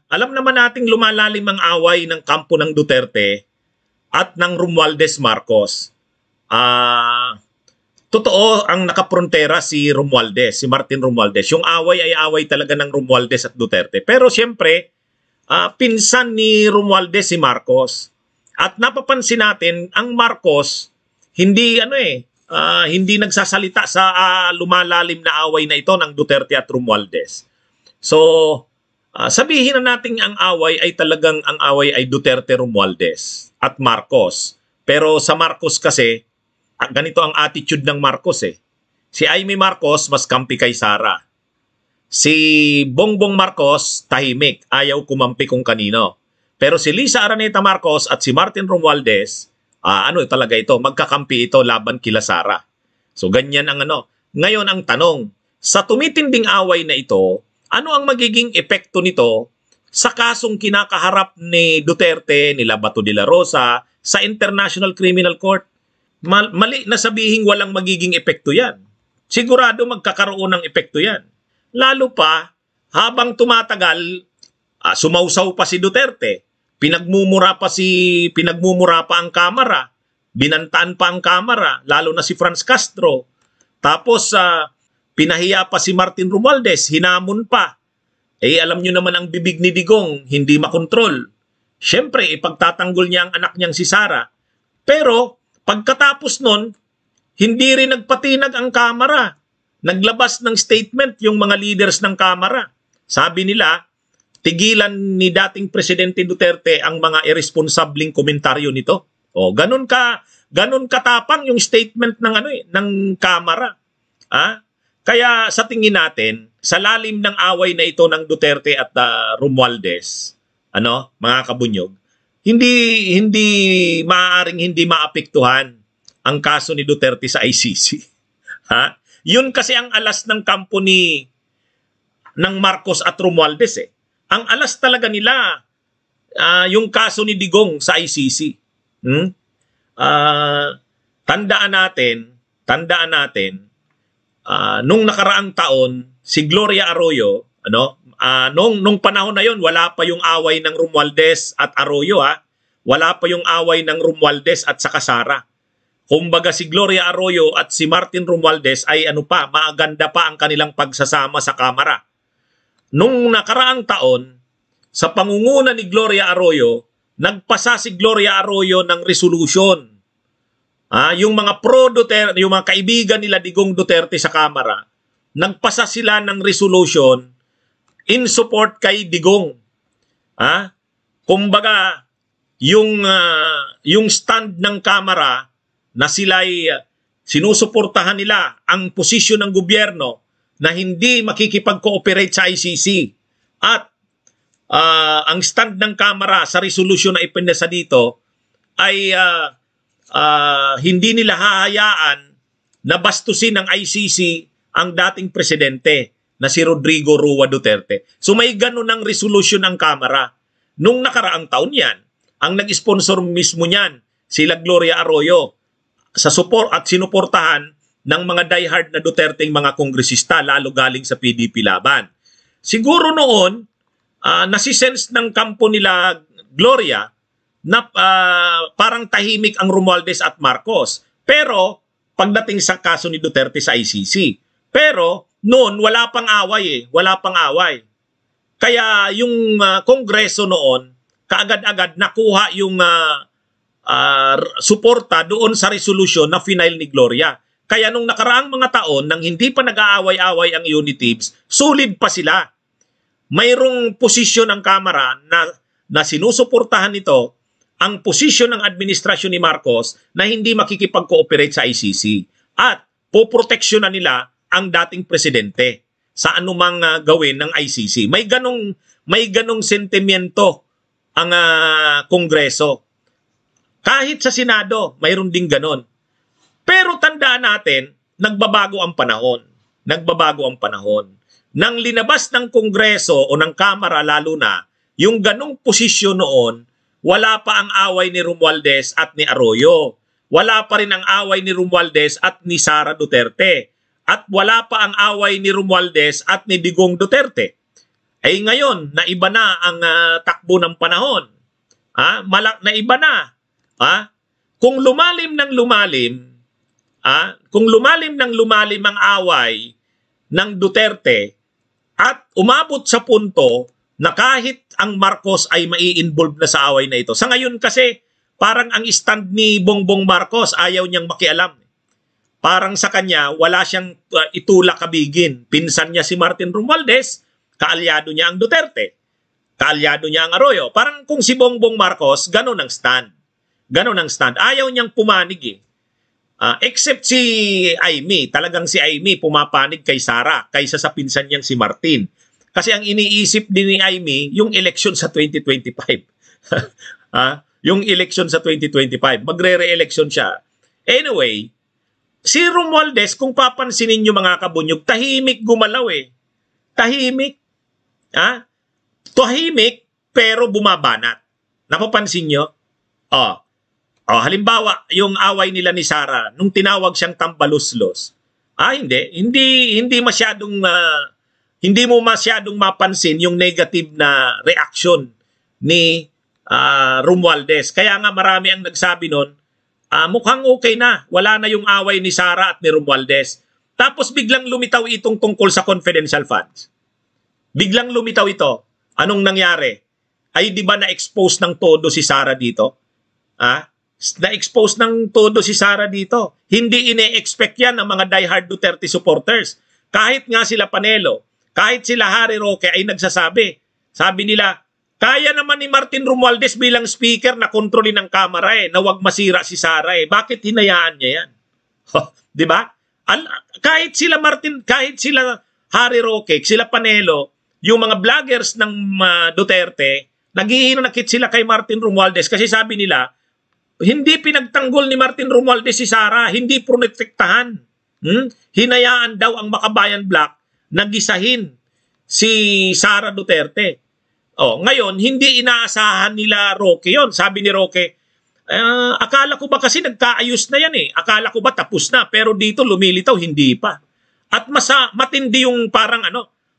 Alam naman nating lumalalim ang away ng kampo ng Duterte at ng Romualdez Marcos. Totoo ang nakaprontera si Romualdez, si Martin Romualdez. Yung away ay away talaga ng Romualdez at Duterte. Pero siyempre, pinsan ni Romualdez si Marcos. At napapansin natin, ang Marcos, hindi hindi nagsasalita sa lumalalim na away na ito ng Duterte at Romualdez. So, sabihin na natin ang away ay talagang ang away ay Duterte, Romualdez at Marcos. Pero sa Marcos kasi, ganito ang attitude ng Marcos eh. Si Amy Marcos mas kampi kay Sara. Si Bongbong Marcos tahimik, ayaw kumampi kung kanino. Pero si Lisa Araneta Marcos at si Martin Romualdez, talaga ito, magkakampi ito laban kila Sara. So ganyan ang Ngayon ang tanong, sa tumitinding away na ito, ano ang magiging epekto nito sa kasong kinakaharap ni Duterte, nila Bato de la Rosa, sa International Criminal Court? Mali na sabihin walang magiging epekto yan. Sigurado magkakaroon ng epekto yan. Lalo pa, habang tumatagal, sumausaw pa si Duterte, pinagmumura pa ang Kamara, binantaan pa ang Kamara, lalo na si Franz Castro. Tapos, pinahiya pa si Martin Romualdez, hinamon pa. Alam nyo naman ang bibig ni Digong, hindi makontrol. Siyempre, ipagtatanggol niya ang anak niyang si Sara. Pero, pagkatapos nun, hindi rin nagpatinag ang Kamara. Naglabas ng statement yung mga leaders ng Kamara. Sabi nila, tigilan ni dating Presidente Duterte ang mga irresponsabling komentaryo nito. Ganun katapang yung statement ng Kamara. Kaya sa tingin natin, sa lalim ng away na ito ng Duterte at Romualdez, mga kabunyog, hindi maaaring hindi maapektuhan ang kaso ni Duterte sa ICC. Yun kasi ang alas ng kampo ng Marcos at Romualdez eh. Ang alas talaga nila yung kaso ni Digong sa ICC. Tandaan natin nung nakaraang taon si Gloria Arroyo, nung panahon na yon wala pa yung away ng Romualdez at Arroyo wala pa yung away ng Romualdez at saka Sara. Kumbaga si Gloria Arroyo at si Martin Romualdez ay maaganda pa ang kanilang pagsasama sa Kamara. Nung nakaraang taon, sa pangunguna ni Gloria Arroyo, nagpasa si Gloria Arroyo ng resolution. Yung mga pro-Duterte, yung mga kaibigan nila Digong Duterte sa Kamara, nagpasa sila ng resolution in support kay Digong. Kumbaga, yung stand ng Kamara na sila'y sinusuportahan nila ang posisyon ng gobyerno na hindi makikipag-cooperate sa ICC. At ang stand ng Kamara sa resolution na ipinasa dito ay hindi nila hahayaan na bastusin ng ICC ang dating presidente na si Rodrigo Roa Duterte. So may ganun ng resolution ng Kamara. Nung nakaraang taon yan, ang nag-sponsor mismo niyan, sila Gloria Arroyo, sa support at sinuportahan ng mga diehard na Duterteng mga kongresista, lalo galing sa PDP Laban. Siguro noon, nasisense ng kampo nila Gloria na parang tahimik ang Romualdez at Marcos. Pero, pagdating sa kaso ni Duterte sa ICC. Pero, noon, wala pang away Wala pang away. Kaya yung kongreso noon, kaagad-agad nakuha yung suporta doon sa resolution na final ni Gloria. Kaya nung nakaraang mga taon, nang hindi pa nag-aaway-away ang unitives, solid pa sila. Mayroong posisyon ng Kamara na sinusuportahan nito ang posisyon ng administrasyon ni Marcos na hindi makikipag-cooperate sa ICC. At poproteksyonan nila ang dating presidente sa anumang gawin ng ICC. May ganong sentimiento ang Kongreso. Kahit sa Senado, mayroon ding ganon. Pero tandaan natin, nagbabago ang panahon. Nang linabas ng Kongreso o ng Kamara lalo na, yung ganong posisyon noon, wala pa ang away ni Romualdez at ni Arroyo. Wala pa rin ang away ni Romualdez at ni Sara Duterte. At wala pa ang away ni Romualdez at ni Digong Duterte. Ay ngayon, naiba na ang takbo ng panahon. Naiba na. Kung lumalim ng lumalim, kung lumalim ng lumalim ang away ng Duterte at umabot sa punto na kahit ang Marcos ay mai-involve na sa away na ito. Sa ngayon kasi, parang ang stand ni Bongbong Marcos, ayaw niyang makialam. Parang sa kanya, wala siyang itulak kabigin. Pinsan niya si Martin Romualdez, kaalyado niya ang Duterte. Kaalyado niya ang Arroyo. Parang kung si Bongbong Marcos, ganun ang stand. Ganun ang stand. Ayaw niyang pumanig eh. Except si Aimee. Talagang si Aimee pumapanig kay Sara kaysa sa pinsan niyang si Martin. Kasi ang iniisip din ni Aimee, yung election sa 2025. Yung election sa 2025. Magre-re-election siya. Anyway, si Romualdez, kung papansinin niyo mga kabunyog, tahimik gumalaw eh. Tahimik. Tahimik, pero bumabanat. Napapansin niyo? Halimbawa, yung away nila ni Sara, nung tinawag siyang tambaluslos. Hindi masyadong, hindi mo masyadong mapansin yung negative na reaction ni Romualdez. Kaya nga marami ang nagsabi nun, mukhang okay na. Wala na yung away ni Sara at ni Romualdez. Tapos biglang lumitaw itong tungkol sa confidential funds. Biglang lumitaw ito. Anong nangyari? Ay di ba na-expose ng todo si Sara dito? Na-expose ng todo si Sara dito. Hindi ine-expect yan ng mga diehard Duterte supporters. Kahit nga sila Panelo, kahit sila Harry Roque ay nagsasabi. Sabi nila, kaya naman ni Martin Romualdez bilang speaker na kontrolin ng kamera na wag masira si Sara Bakit hinayaan niya yan? Di ba? Kahit sila Martin, kahit sila Harry Roque, sila Panelo, yung mga vloggers ng Duterte, naghihinanakit sila kay Martin Romualdez kasi sabi nila, hindi pinagtanggol ni Martin Romualdez si Sara, hindi protektahan. Hinayaan daw ang Makabayan Black na gisahin si Sara Duterte. Ngayon, hindi inaasahan nila Roque yon. Sabi ni Roque, akala ko ba kasi nagkaayos na yan Akala ko ba tapos na, pero dito lumilitaw, hindi pa. At matindi yung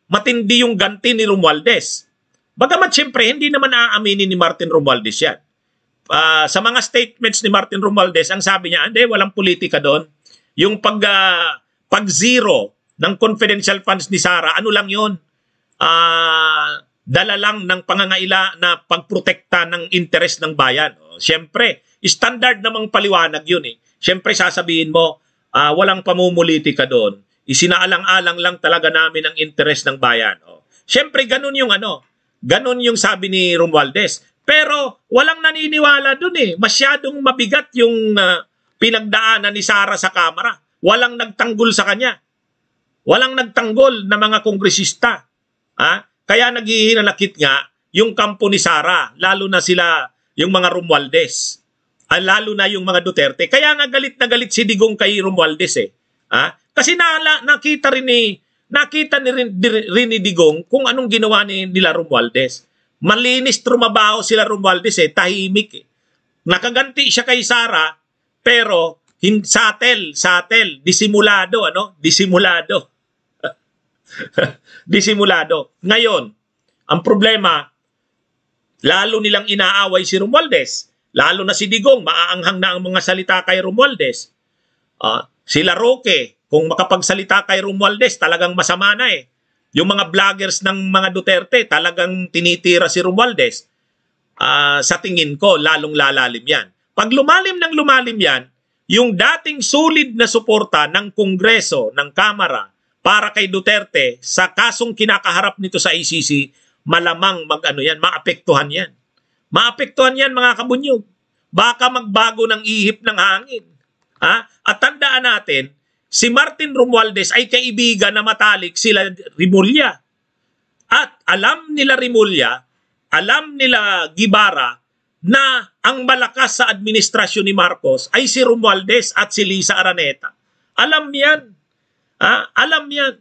matindi yung ganti ni Romualdez. Bagamat siyempre, hindi naman aaminin ni Martin Romualdez yan. Sa mga statements ni Martin Romualdez, ang sabi niya, hindi, walang politika doon. Yung pag-zero ng confidential funds ni Sara, ano lang yun? Dala lang ng pangangaila na pagprotekta ng interest ng bayan. Siyempre, standard namang paliwanag yun Siyempre, sasabihin mo, walang pamumulitika doon. Isinaalang-alang lang talaga namin ang interest ng bayan. Siyempre, ganun yung ganun yung sabi ni Romualdez. Pero walang naniniwala dun Masyadong mabigat yung pinagdaanan ni Sara sa kamera. Walang nagtanggol sa kanya. Walang nagtanggol na mga kongresista. Kaya naghihinanakit nga yung kampo ni Sara. Lalo na sila, yung mga Romualdez. Lalo na yung mga Duterte. Kaya nga galit na galit si Digong kay Romualdez Kasi nakita rin ni Digong kung anong ginawa nila Romualdez. Malinis trumabaho sila Romualdez tahimik Nakaganti siya kay Sara, pero satel, disimulado Disimulado. Disimulado. Ngayon, ang problema, lalo nilang inaaway si Romualdez, lalo na si Digong, maaanghang na ang mga salita kay Romualdez. Sila Roque, kung makapagsalita kay Romualdez, talagang masama na Yung mga vloggers ng mga Duterte, talagang tinitira si Romualdez. Sa tingin ko, lalong lalalim yan. Pag lumalim ng lumalim yan, yung dating solid na suporta ng Kongreso, ng Kamara, para kay Duterte, sa kasong kinakaharap nito sa ICC, malamang maapektuhan yan. Maapektuhan yan mga kabunyog. Baka magbago ng ihip ng hangin. At tandaan natin, si Martin Romualdez ay kaibigan na matalik sila Rimulya. At alam nila Rimulya, alam nila Guevara na ang malakas sa administrasyon ni Marcos ay si Romualdez at si Lisa Araneta. Alam yan. Alam yan.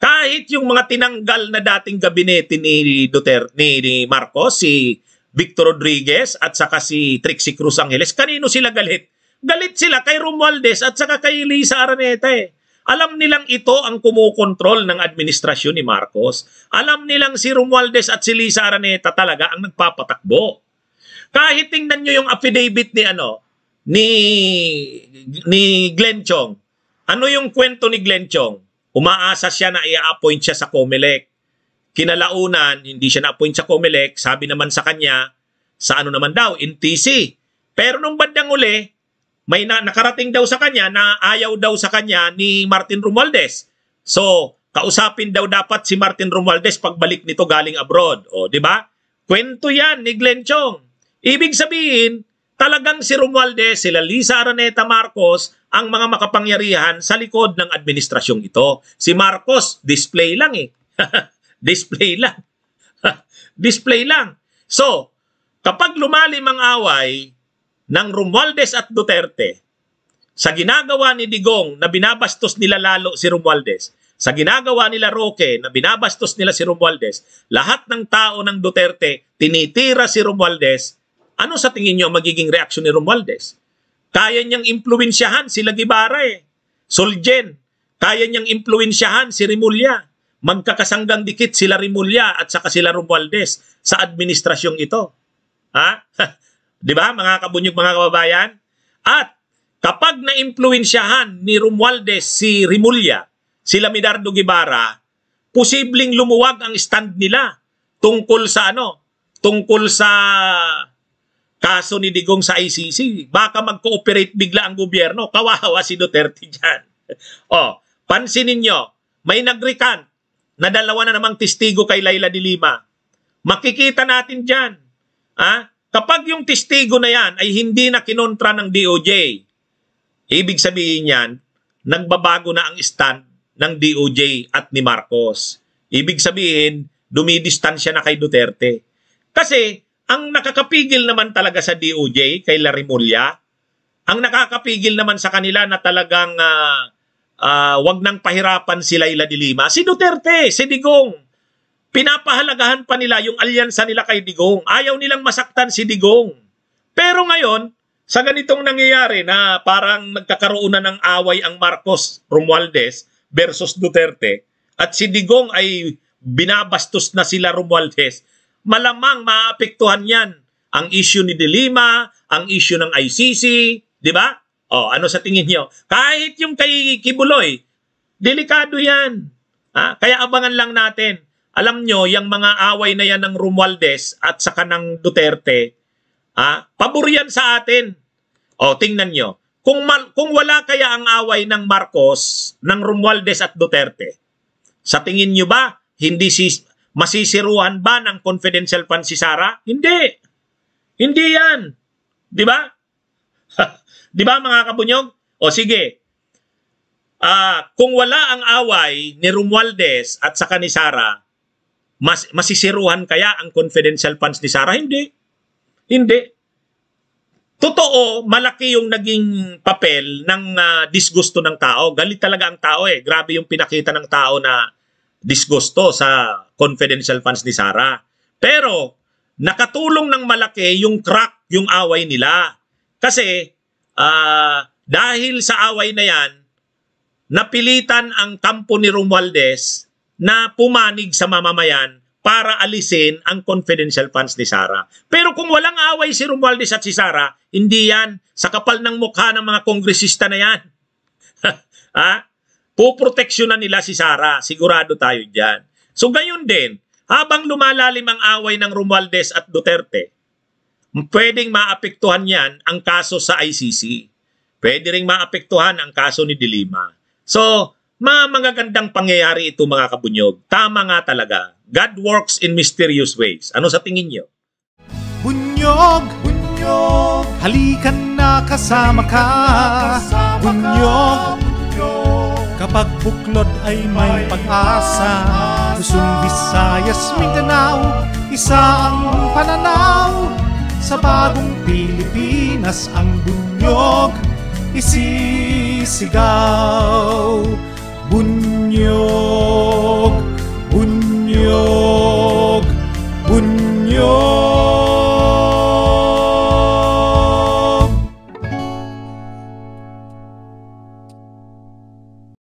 Kahit yung mga tinanggal na dating gabinete ni Duterte, ni Marcos, si Victor Rodriguez at saka si Trixie Cruz Angeles, kanino sila galit? Galit sila kay Romualdez at saka kay Lisa Araneta Alam nilang ito ang kumukontrol ng administrasyon ni Marcos. Alam nilang si Romualdez at si Lisa Araneta talaga ang nagpapatakbo. Kahit tingnan nyo yung affidavit ni Glenn Chong. Ano yung kwento ni Glenn Chong? Umaasa siya na i-appoint siya sa COMELEC. Kinalaunan, hindi siya na-appoint sa COMELEC. Sabi naman sa kanya, sa ano naman daw, NTC. Pero nung bandang uli, may nakarating daw sa kanya na ayaw daw sa kanya ni Martin Romualdez. So, kausapin daw dapat si Martin Romualdez pagbalik nito galing abroad. O, di ba? Kwento yan ni Glenn Chong. Ibig sabihin, talagang si Romualdez, sila Lisa Araneta Marcos, ang mga makapangyarihan sa likod ng administrasyong ito. Si Marcos, display lang eh. Display lang. Display lang. So, kapag lumalim ang away ng Romualdez at Duterte, sa ginagawa ni Digong na binabastos nila lalo si Romualdez, sa ginagawa nila Roque na binabastos nila si Romualdez, lahat ng tao ng Duterte tinitira si Romualdez. Ano sa tingin nyo magiging reaksyon ni Romualdez? Kaya niyang impluwensyahan sila Guevara eh. Solgen. Kaya niyang impluwensyahan si Rimulya. Magkakasanggang dikit sila Rimulya at saka sila Romualdez sa administrasyong ito. Ha? Di ba mga kabunyog, mga kababayan? At kapag na-impluwensyahan ni Romualdez si Rimulya, sila Medardo Guevara, posibleng lumuwag ang stand nila tungkol sa tungkol sa kaso ni Digong sa ICC. Baka mag-cooperate bigla ang gobyerno. Kawawa si Duterte dyan. Pansinin nyo, may nag-recant na dalawa na namang testigo kay Leila de Lima. Makikita natin dyan. Kapag yung testigo na yan ay hindi na kinontra ng DOJ, ibig sabihin yan, nagbabago na ang stand ng DOJ at ni Marcos. Ibig sabihin, dumidistansya na kay Duterte. Kasi, ang nakakapigil naman talaga sa DOJ, kay Rimulya, ang nakakapigil naman sa kanila na talagang wag nang pahirapan si Leila de Lima, si Duterte, si Digong. Pinapahalagahan pa nila yung alyansa nila kay Digong. Ayaw nilang masaktan si Digong. Pero ngayon, sa ganitong nangyayari na parang nagkakaroon na ng away ang Marcos Romualdez versus Duterte at si Digong ay binabastos na sila Romualdez, malamang maapektuhan yan ang issue ni De Lima, ang issue ng ICC, di ba? Ano sa tingin nyo? Kahit yung kay Kibuloy, delikado yan. Kaya abangan lang natin. Alam nyo, yung mga away na yan ng Romualdez at saka ng Duterte, pabor yan sa atin. Tingnan nyo. Kung wala kaya ang away ng Marcos, ng Romualdez at Duterte, sa tingin nyo ba, hindi masisiruhan ba ng confidential fund si Sara? Hindi. Hindi yan. Di ba? Di ba mga kabunyog? Sige. Kung wala ang away ni Romualdez at saka ni Sara, masisiruhan kaya ang confidential funds ni Sara? Hindi. Hindi. Totoo, malaki yung naging papel ng disgusto ng tao. Galit talaga ang tao eh. Grabe yung pinakita ng tao na disgusto sa confidential funds ni Sara. Pero, nakatulong ng malaki yung crack, yung away nila. Kasi, dahil sa away na yan, napilitan ang kampo ni Romualdez na pumanig sa mamamayan para alisin ang confidential funds ni Sara. Pero kung walang away si Romualdez at si Sara, hindi yan. Sa kapal ng mukha ng mga kongresista na yan. Puproteksyonan nila si Sara. Sigurado tayo dyan. So gayon din, habang lumalalim ang away ng Romualdez at Duterte, pwedeng maapektuhan yan ang kaso sa ICC. Pwede ring maapektuhan ang kaso ni De Lima. So, magagandang pangyayari ito mga kabunyog. Tama nga talaga. God works in mysterious ways. Ano sa tingin nyo? Bunyog, bunyog, halikan na kasama ka. Bunyog, kapag buklod ay may pag-asa. Luzon, Visayas, Mindanao, isa ang pananaw. Sa bagong Pilipinas ang bunyog isisigaw. Bunyog.